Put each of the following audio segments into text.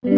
Good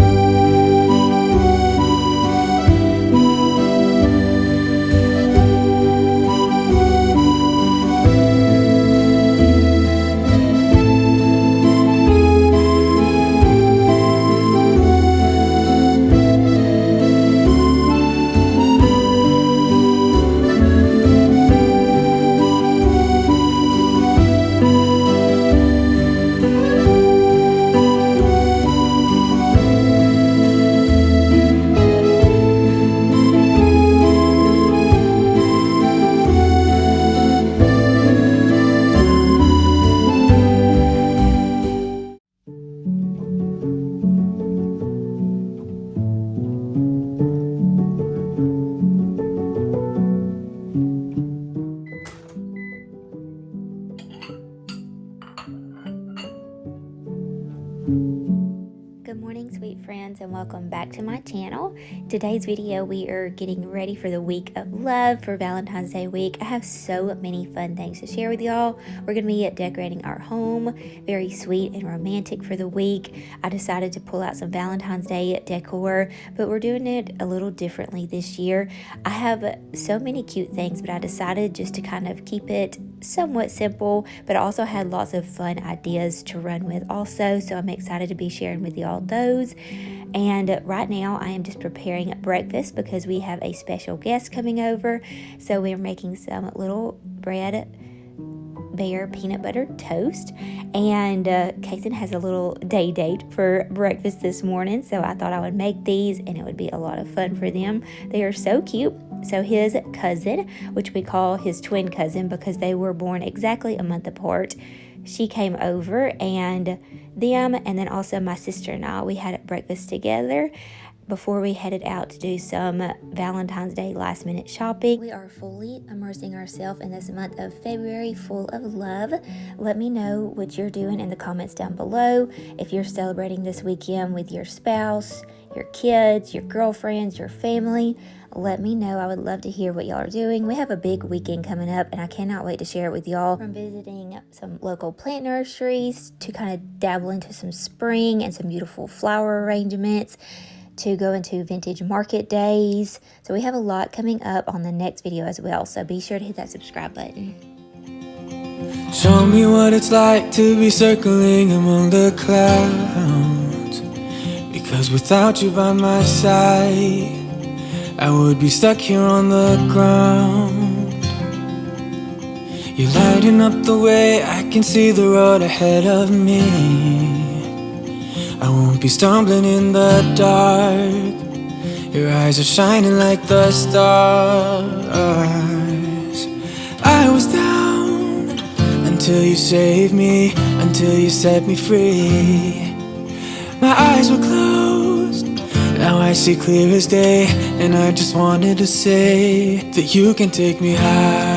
morning, sweet friends, and welcome back to my channel. Today's video, we are getting ready for the week of love for Valentine's Day week. I have so many fun things to share with y'all. We're going to be decorating our home, very sweet and romantic for the week. I decided to pull out some Valentine's Day decor, but we're doing it a little differently this year. I have so many cute things, but I decided just to kind of keep it somewhat simple, but I also had lots of fun ideas to run with also, so I'm excited to be sharing with y'all those. And right now I am just preparing breakfast because we have a special guest coming over, so we're making some little bread bear peanut butter toast, and Kason has a little day date for breakfast this morning, so I thought I would make these and it would be a lot of fun for them. They are so cute. So his cousin, which we call his twin cousin because they were born exactly a month apart, she came over, and them, and then also my sister and I, we had breakfast together before we headed out to do some Valentine's Day last minute shopping. We are fully immersing ourselves in this month of February full of love. Let me know what you're doing in the comments down below. If you're celebrating this weekend with your spouse, your kids, your girlfriends, your family, let me know. I would love to hear what y'all are doing. We have a big weekend coming up, and I cannot wait to share it with y'all. From visiting some local plant nurseries to kind of dabble into some spring and some beautiful flower arrangements, to go into vintage market days. So we have a lot coming up on the next video as well, so be sure to hit that subscribe button. Show me what it's like to be circling among the clouds, because without you by my side I would be stuck here on the ground. You're lighting up the way, I can see the road ahead of me. I won't be stumbling in the dark. Your eyes are shining like the stars. I was down until you saved me, until you set me free. My eyes were closed, now I see clear as day, and I just wanted to say that you can take me high.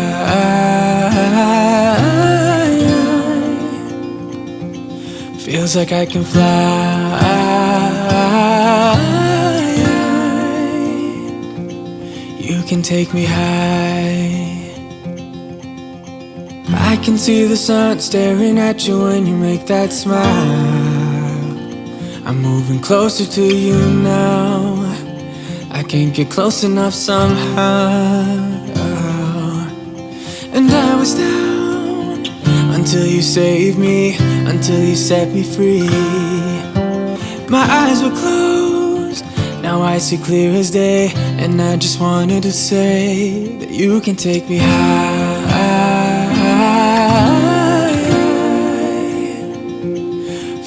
Feels like I can fly. You can take me high. I can see the sun staring at you when you make that smile. I'm moving closer to you now. I can't get close enough somehow. And I was down until you saved me, until you set me free. My eyes were closed, now I see clear as day, and I just wanted to say that you can take me high.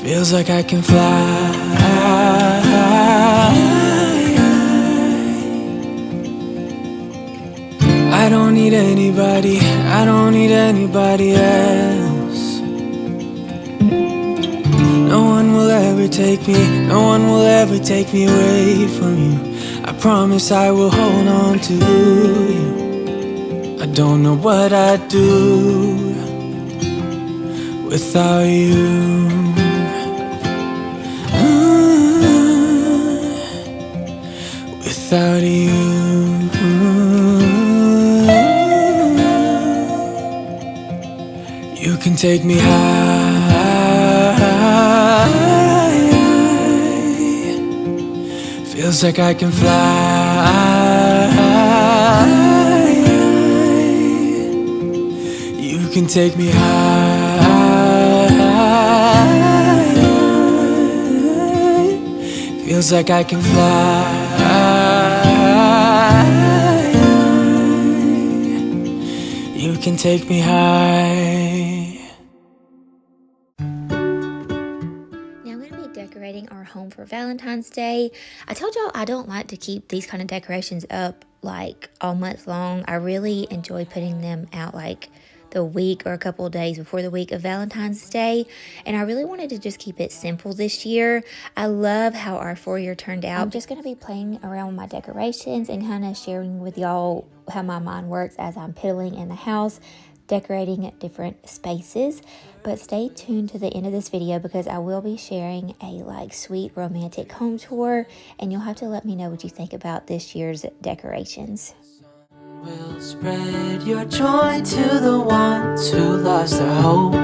Feels like I can fly. I don't need anybody, I don't need anybody else. No one will ever take me, no one will ever take me away from you. I promise I will hold on to you. I don't know what I'd do without you. Without you. You can take me high. Feels like I can fly. You can take me high. Feels like I can fly. You can take me high. Now I'm going to be decorating our home for Valentine's Day. I told y'all I don't like to keep these kind of decorations up like all month long. I really enjoy putting them out like the week or a couple of days before the week of Valentine's Day, and I really wanted to just keep it simple this year. I love how our foyer turned out. I'm just going to be playing around with my decorations and kind of sharing with y'all how my mind works as I'm piddling in the house, decorating at different spaces. But stay tuned to the end of this video because I will be sharing a like sweet romantic home tour, and you'll have to let me know what you think about this year's decorations. We'll spread your joy to the ones who lost their hope.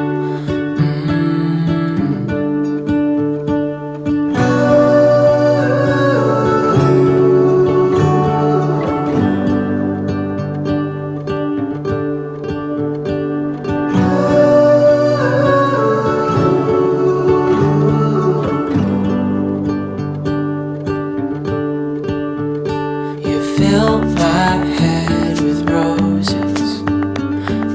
You fill my head with roses.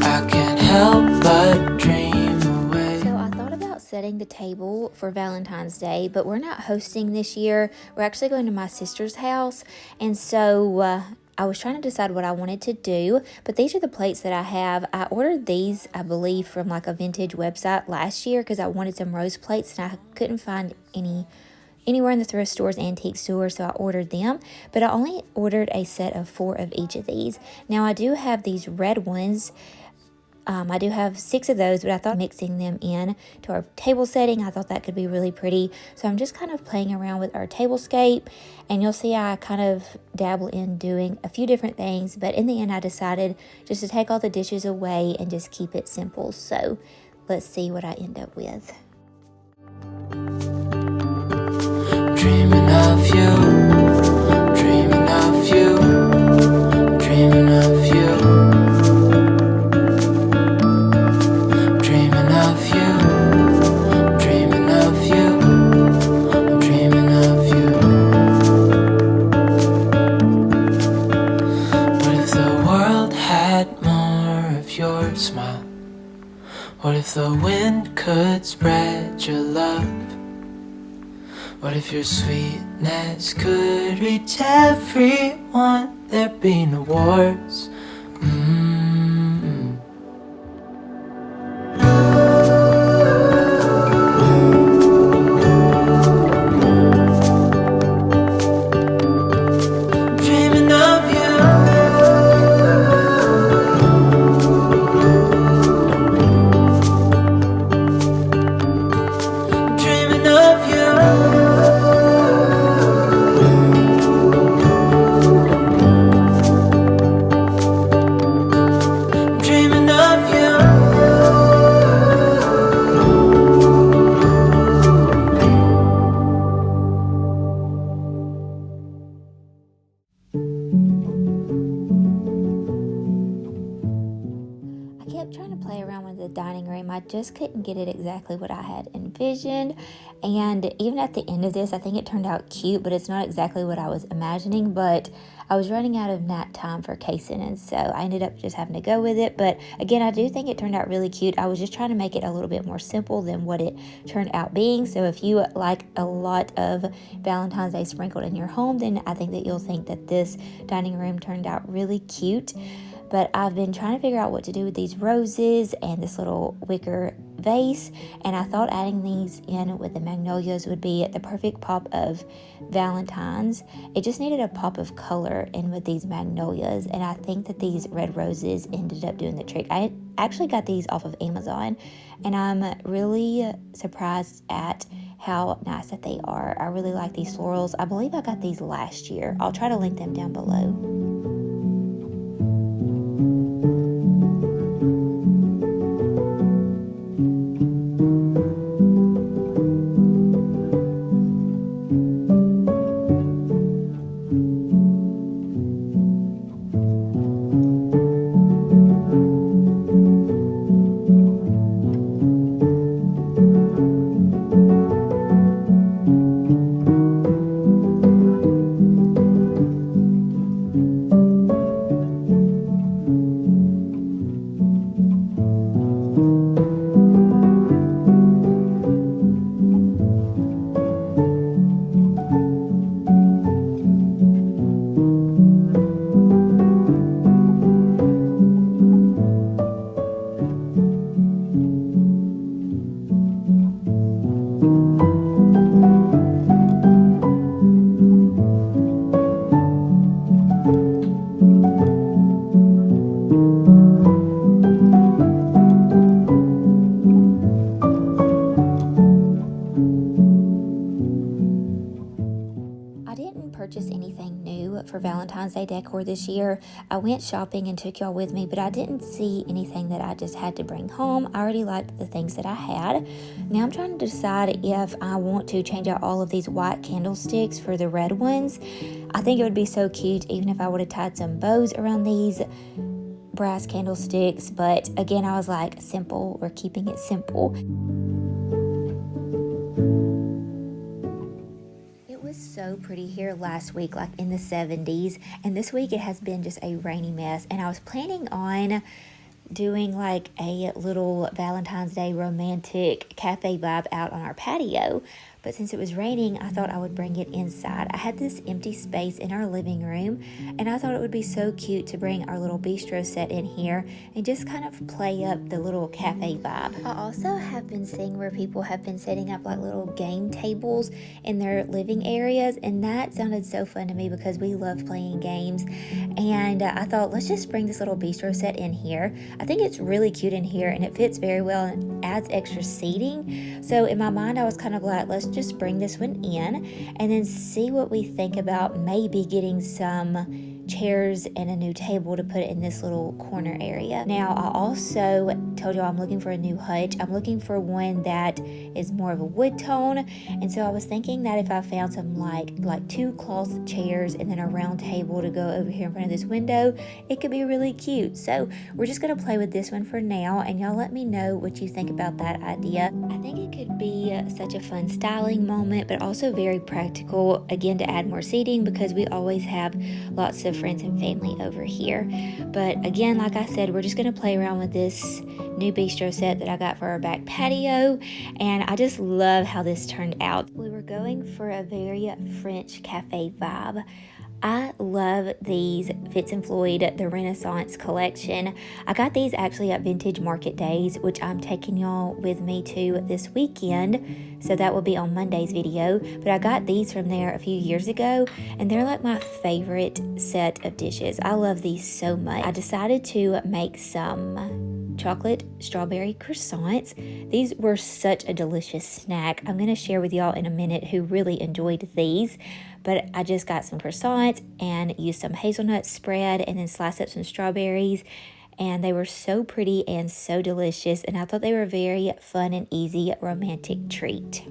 I can't help but dream away. So I thought about setting the table for Valentine's Day, but we're not hosting this year. We're actually going to my sister's house, and so I was trying to decide what I wanted to do, but these are the plates that I have. I ordered these, I believe, from like a vintage website last year because I wanted some rose plates and I couldn't find anywhere in the thrift stores, antique stores, so I ordered them. But I only ordered a set of 4 of each of these. Now I do have these red ones. I do have 6 of those, but I thought mixing them in to our table setting, I thought that could be really pretty. So I'm just kind of playing around with our tablescape, and you'll see I kind of dabble in doing a few different things, but in the end I decided just to take all the dishes away and just keep it simple. So let's see what I end up with. Dreaming of you, dreaming of you, dreaming of you. Dreaming of you, dreaming of you, I'm dreaming of you. What if the world had more of your smile? What if the wind could spread your love? What if your sweetness could reach everyone? There'd be no wars. Dreaming of you. Dreaming of you. Dreaming of you. I kept trying to play around with the dining room. I just couldn't get it exactly what I had envisioned. And even at the end of this, I think it turned out cute, but it's not exactly what I was imagining. But I was running out of nap time for casing, and so I ended up just having to go with it. But again, I do think it turned out really cute. I was just trying to make it a little bit more simple than what it turned out being. So if you like a lot of Valentine's Day sprinkled in your home, then I think that you'll think that this dining room turned out really cute. But I've been trying to figure out what to do with these roses and this little wicker vase, and I thought adding these in with the magnolias would be the perfect pop of Valentine's. It just needed a pop of color in with these magnolias, and I think that these red roses ended up doing the trick. I actually got these off of Amazon, and I'm really surprised at how nice that they are. I really like these florals. I believe I got these last year. I'll try to link them down below. purchase anything new for Valentine's Day decor this year. I went shopping and took y'all with me, but I didn't see anything that I just had to bring home. I already liked the things that I had. Now I'm trying to decide if I want to change out all of these white candlesticks for the red ones. I think it would be so cute even if I would have tied some bows around these brass candlesticks, but again, I was like, simple, we're keeping it simple. It was so pretty here last week, like in the 70s, and this week it has been just a rainy mess, and I was planning on doing like a little Valentine's Day romantic cafe vibe out on our patio, but since it was raining, I thought I would bring it inside. I had this empty space in our living room, and I thought it would be so cute to bring our little bistro set in here and just kind of play up the little cafe vibe. I also have been seeing where people have been setting up like little game tables in their living areas, and that sounded so fun to me because we love playing games. And I thought, let's just bring this little bistro set in here. I think it's really cute in here, and it fits very well and adds extra seating. So in my mind, I was kind of like, let's just bring this one in and then see what we think about maybe getting some chairs and a new table to put in this little corner area. Now, I also told you I'm looking for a new hutch. I'm looking for one that is more of a wood tone, and so I was thinking that if I found some like two cloth chairs and then a round table to go over here in front of this window, it could be really cute. So we're just gonna play with this one for now, and y'all let me know what you think about that idea. I think it could be such a fun styling moment, but also very practical, again, to add more seating because we always have lots of friends and family over here. But again, like I said, we're just going to play around with this new bistro set that I got for our back patio, and I just love how this turned out. We were going for a very French cafe vibe. I love these Fitz & Floyd, the Renaissance collection. I got these actually at Vintage Market Days, which I'm taking y'all with me to this weekend. So that will be on Monday's video. But I got these from there a few years ago, and they're like my favorite set of dishes. I love these so much. I decided to make some chocolate strawberry croissants. These were such a delicious snack. I'm going to share with y'all in a minute who really enjoyed these. But I just got some croissants and used some hazelnut spread and then sliced up some strawberries. And they were so pretty and so delicious. And I thought they were a very fun and easy romantic treat.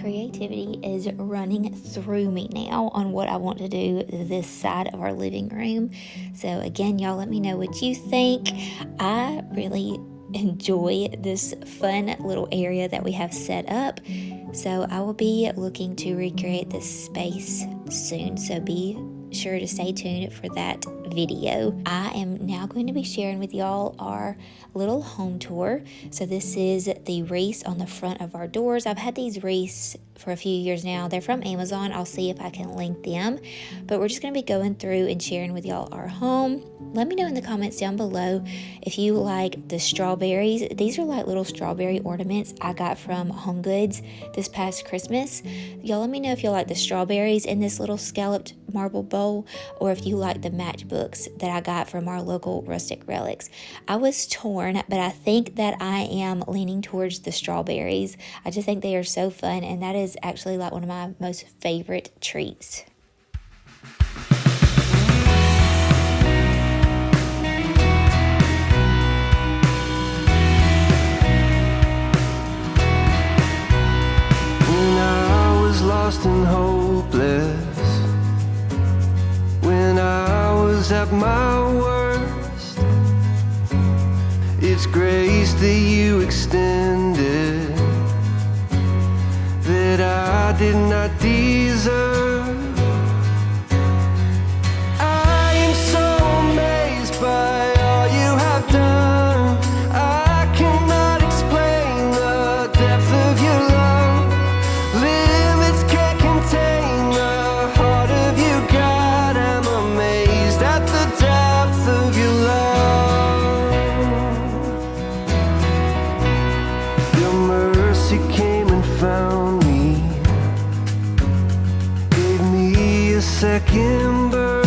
Creativity is running through me now on what I want to do this side of our living room. So again, y'all let me know what you think. I really enjoy this fun little area that we have set up. So I will be looking to recreate this space soon. So be sure to stay tuned for that video. I am now going to be sharing with y'all our little home tour. So this is the wreaths on the front of our doors. I've had these wreaths for a few years now. They're from Amazon. I'll see if I can link them. But we're just going to be going through and sharing with y'all our home. Let me know in the comments down below if you like the strawberries. These are like little strawberry ornaments I got from Home Goods this past Christmas. Y'all let me know if you like the strawberries in this little scalloped marble bowl, or if you like the matchbooks that I got from our local Rustic Relics. I was torn, but I think that I am leaning towards the strawberries. I just think they are so fun, and that is actually like one of my most favorite treats. When I was lost and hopeless, when I was at my worst, it's grace that you extended that I I did not deserve. I am so amazed by all you have done. I cannot explain the depth of your love. Limits can't contain the heart of you, God. I'm amazed at the depth of your love. Your mercy came and found me, gave me a second birth.